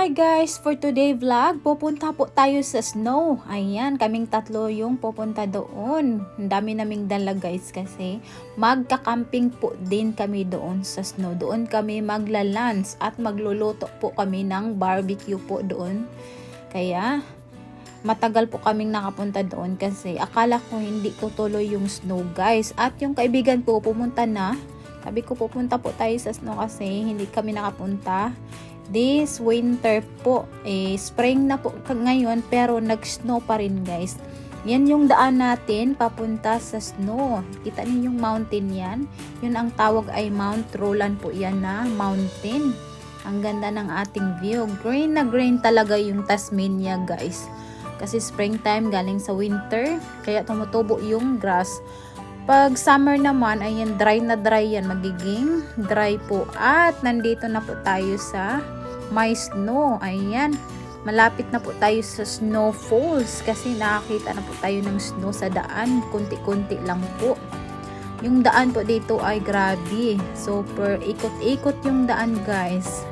Hi guys! For today vlog, pupunta po tayo sa snow. Ayan, kaming tatlo yung pupunta doon. Ang dami naming dala guys kasi magka-camping po din kami doon sa snow. Doon kami magla-lunch at magluluto po kami ng barbecue po doon. Kaya matagal po kaming nakapunta doon kasi akala ko hindi tutuloy yung snow guys. At yung kaibigan ko pumunta na. Sabi ko pupunta po tayo sa snow kasi hindi kami nakapunta. This winter po, spring na po ngayon pero nag-snow pa rin guys. Yan yung daan natin papunta sa snow. Kita niyo yung mountain yan. Yun ang tawag ay Mount Roland po yan na mountain. Ang ganda ng ating view. Green na green talaga yung Tasmania guys. Kasi springtime galing sa winter. Kaya tumutubo yung grass. Pag summer naman, ayan, dry na dry yan. Magiging dry po. At nandito na po tayo sa may snow. Ayan. Malapit na po tayo sa Snow Falls. Kasi nakakita na po tayo ng snow sa daan. Kunti-kunti lang po. Yung daan po dito ay grabe. Super ikot-ikot yung daan guys.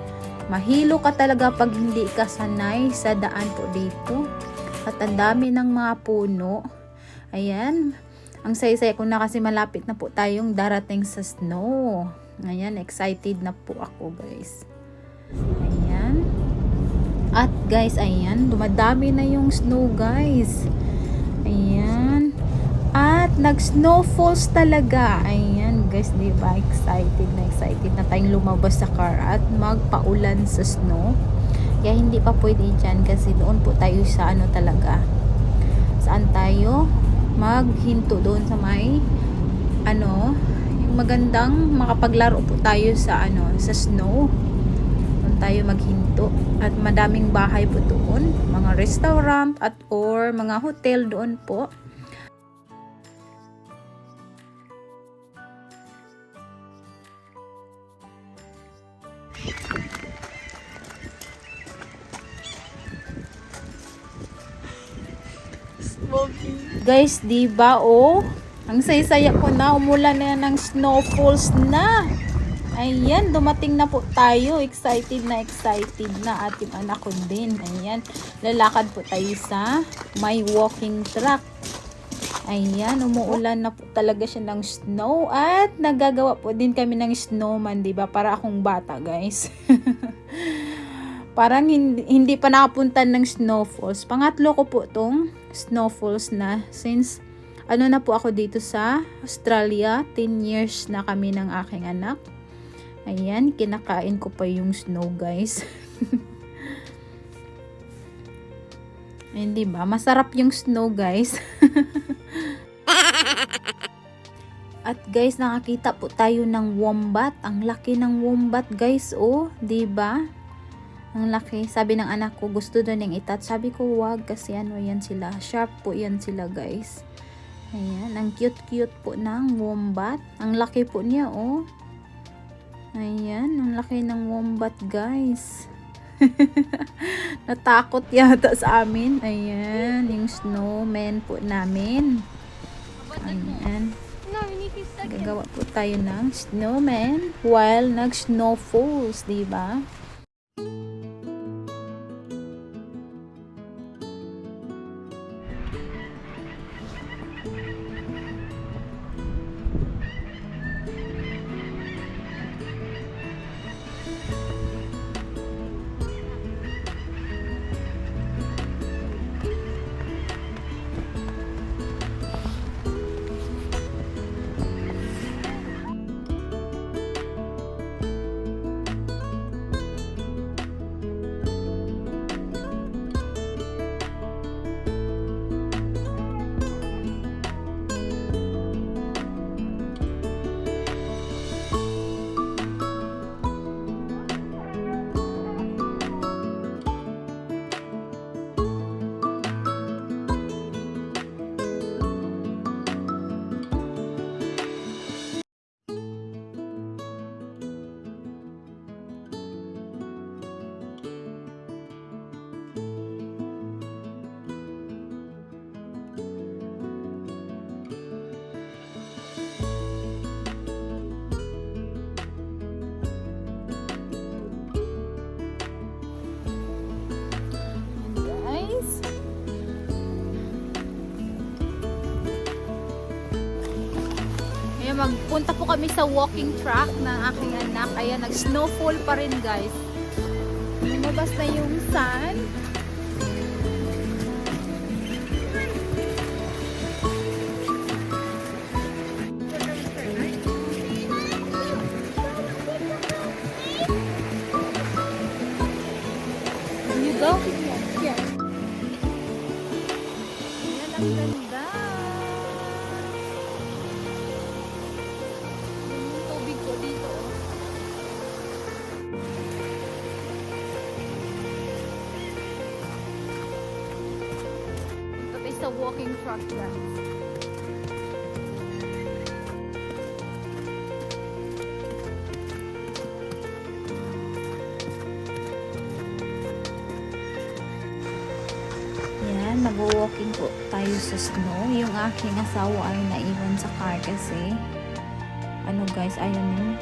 Mahilo ka talaga pag hindi ka sanay sa daan po dito. At ang dami ng mga puno. Ayan. Ang saya-saya ko na kasi malapit na po tayong darating sa snow. Ayan, excited na po ako guys. Ayan. At guys, ayan, dumadami na yung snow guys. Ayan. At nag-snow falls talaga. Ayan guys, diba? Excited na tayong lumabas sa car at magpaulan sa snow. Kaya hindi pa pwede dyan kasi doon po tayo sa ano talaga. Saan tayo? Maghinto doon sa may yung magandang makapaglaro po tayo sa sa snow. Doon tayo maghinto at madaming bahay po doon, mga restaurant at or mga hotel doon po. Guys, diba ang saya-saya ko na, umulan na ng snowfalls na. Ayan, dumating na po tayo. Excited na at yung anak ko din. Ayan, lalakad po tayo sa may walking track. Ayan, umuulan na po talaga siya ng snow at nagagawa po din kami ng snowman, diba? Para akong bata guys. Parang hindi pa nakapunta ng snowfalls. Pangatlo ko po tong snowfalls na since na po ako dito sa Australia. 10 years na kami ng aking anak. Ayan, kinakain ko pa yung snow guys. Ayan, diba? Masarap yung snow guys. At guys, nakakita po tayo ng wombat. Ang laki ng wombat guys, diba? Ang laki. Sabi ng anak ko, gusto doon yung itat. Sabi ko, wag kasi yan sila. Sharp po yan sila guys. Ayan. Ang cute-cute po ng wombat. Ang laki po niya, Ayan. Ang laki ng wombat guys. Natakot yata sa amin. Ayan. Yung snowman po namin. Ayan. Gagawa po tayo ng snowman while nag-snow falls, diba? magpunta po kami sa walking track ng aking anak. Ayan, nag-snowfall pa rin guys. Lumabas na yung sun. You go? Yeah. Ayan, ang ganda. Yung tubig ko dito. Punta tayo sa walking track guys. Yan, mag-walking po tayo sa snow. Yung aking asawa ay naiwan sa car kasi ano guys, ayaw niya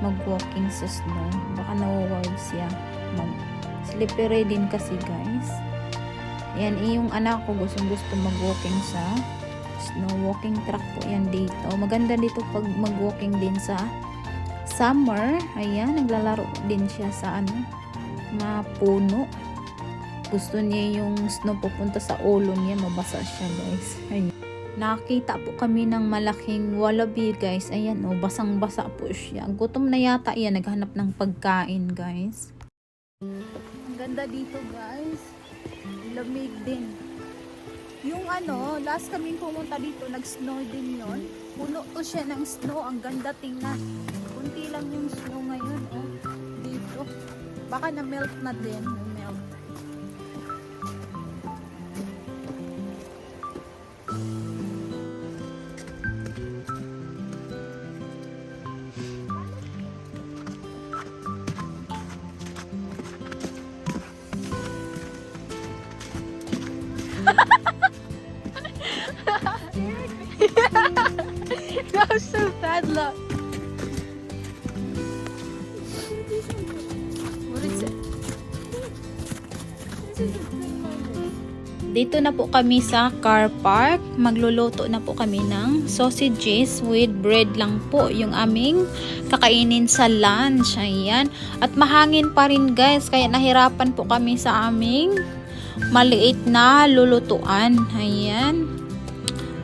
mag-walking sa snow. Baka nawawarg siya. Slippery din kasi guys. Yan, yung anak ko gusto mag-walking sa snow. Walking track po yan dito. Maganda dito pag mag-walking din sa summer. Ayan, naglalaro din siya sa mga puno. Gusto niya yung snow pupunta sa ulo niya, mabasa siya guys. Ayun. Nakita po kami ng malaking wallaby guys. Ayan o, basang-basa po siya. Gutom na yata yan, naghanap ng pagkain guys. Ang ganda dito guys. Lamig din. Yung last kaming pumunta dito, nag-snow din yon. Puno to siya ng snow. Ang ganda tingnan. Kunti lang yung snow ngayon dito. Baka na-melt na din. Na-melt. That was so bad luck. What is it? Dito na po kami sa car park. Magluluto na po kami ng sausages with bread lang po yung aming kakainin sa lunch. Ayan. At mahangin pa rin guys. Kaya nahirapan po kami sa aming maliit na lulutuan. Ayan.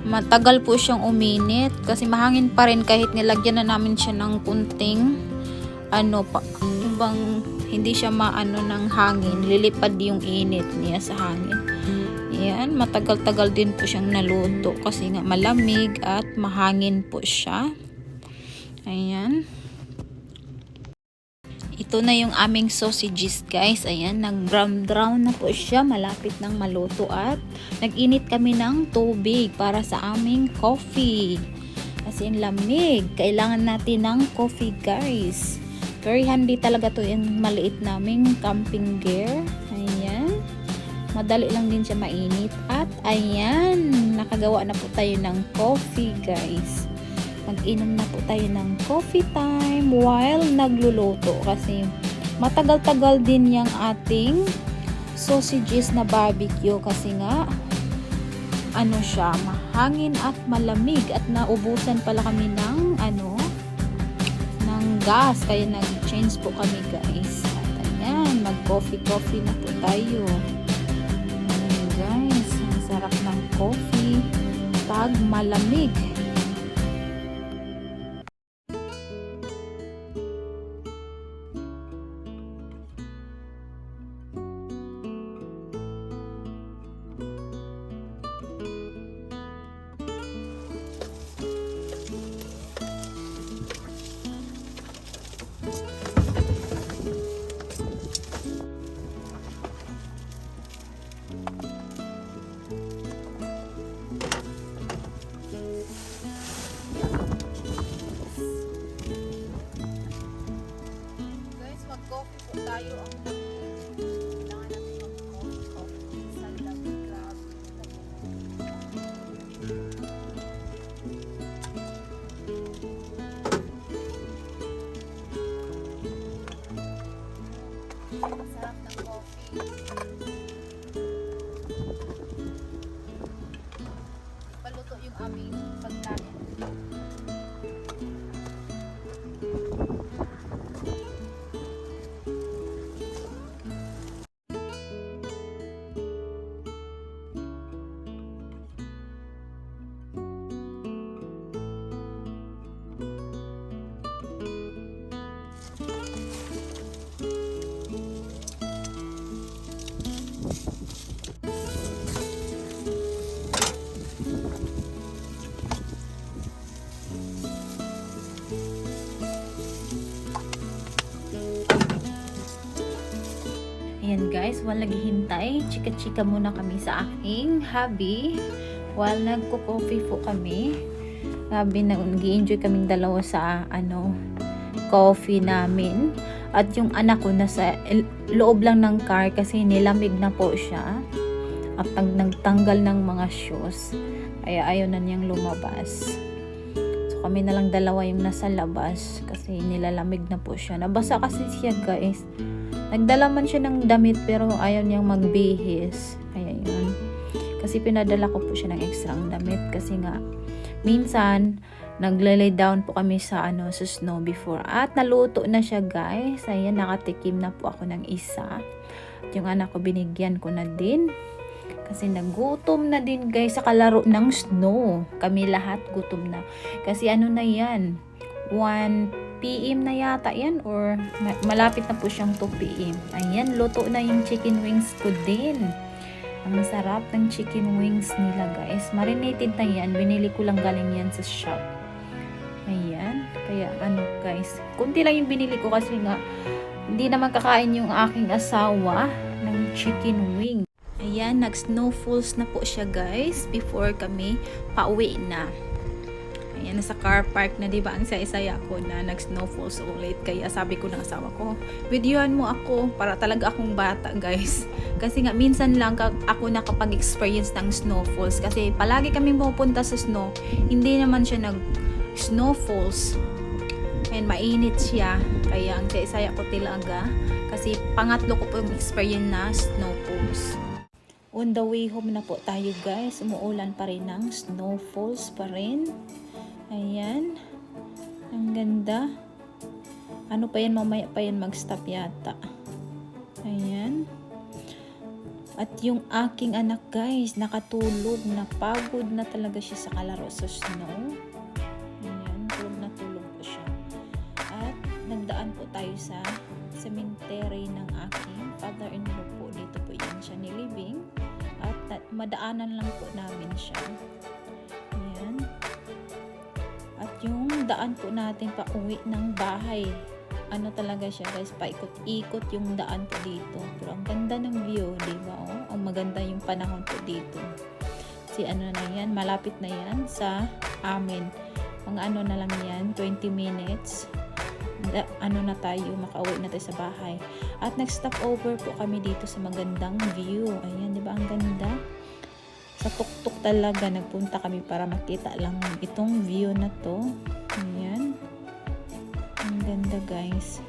Matagal po siyang uminit kasi mahangin pa rin kahit nilagyan na namin siya ng kunting ibang hindi siya maano ng hangin, lilipad yung init niya sa hangin. Yan, matagal-tagal din po siyang naluto kasi nga malamig at mahangin po siya. Ayan. Ito na yung aming sausages guys. Ayan, nag-brown na po siya. Malapit nang maluto at nag-init kami ng tubig para sa aming coffee. Kasi lamig. Kailangan natin ng coffee guys. Very handy talaga to yung maliit naming camping gear. Ayan. Madali lang din siya mainit. At ayan, nakagawa na po tayo ng coffee guys. Mag-inom na po tayo ng coffee time while nagluluto kasi matagal-tagal din yung ating sausages na barbecue kasi nga siya, mahangin at malamig at naubusan pala kami ng ng gas kaya nag-change po kami guys. At ayan, mag-coffee na po tayo. Ayan guys, ang sarap ng coffee pag malamig. Mag-coffee po tayo ang kailangan natin mag-coffee sa lamig. Sarap ng coffee. Paluto yung aming pagkain. while naghihintay, chika-chika muna kami sa aking hubby. While nagko-coffee po kami. Grabe, nag-enjoy kaming dalawa sa coffee namin. At yung anak ko nasa loob lang ng car kasi nilamig na po siya. At nagtanggal ng mga shoes. Kaya ayaw na niyang lumabas. So kami na lang dalawa yung nasa labas kasi nilalamig na po siya. Nabasa kasi siya, guys. Nagdala man siya ng damit pero ayaw niyang magbihis. Kaya yun. Kasi pinadala ko po siya ng extrang damit kasi nga minsan naglay down po kami sa sa snow before at naluto na siya, guys. Ayan, nakatikim na po ako ng isa. At yung anak ko binigyan ko na din. Kasi nagutom na din, guys, sa kalaro ng snow. Kami lahat gutom na. Kasi na yan, 1 PM na yata yan or malapit na po siyang 2 PM. Ayan, luto na yung chicken wings ko din. Ang sarap ng chicken wings nila, guys. Marinated na yan. Binili ko lang galing yan sa shop. Ayan. Kaya guys, kunti lang yung binili ko kasi nga hindi naman kakain yung aking asawa ng chicken wing. Ayan, nag-snowfalls na po siya, guys, before kami pauwi na. Ayan, nasa car park na, diba? Ang saya-saya ko na nag-snowfalls ulit. Kaya sabi ko ng asawa ko, videohan mo ako para talaga akong bata, guys. Kasi nga, minsan lang ako nakapag-experience ng snowfalls. Kasi palagi kami pupunta sa snow. Hindi naman siya nag-snowfalls. And mainit siya. Kaya ang saya-saya ko talaga. Kasi pangatlo ko po yung experience na snowfalls. On the way home na po tayo, guys. Umuulan pa rin ng snowfalls pa rin. Ayan. Ang ganda. Ano pa yan? Mamaya pa yan mag-stop yata. Ayan. At yung aking anak, guys, nakatulog. Napagod na talaga siya sa kalaro sa snow. Ayan. Tulog po siya. At nagdaan po tayo sa cemetery ng aking father-in-law po. Dito po yan siya nilibing. At madaanan lang po namin siya. Ayan. At yung daan po natin pa uwi ng bahay. Talaga siya, guys, paikot-ikot yung daan po dito. Pero ang ganda ng view, diba? Oh, ang maganda yung panahon po dito. Si na yan, malapit na yan sa amin. Mga na lang yan, 20 minutes. Na tayo, makauwi na tayo sa bahay. At nag-stop over po kami dito sa magandang view. Ayan, diba? Ang ganda. Sa tuktok talaga nagpunta kami para makita lang itong view na to. Ayan. Ang ganda, guys.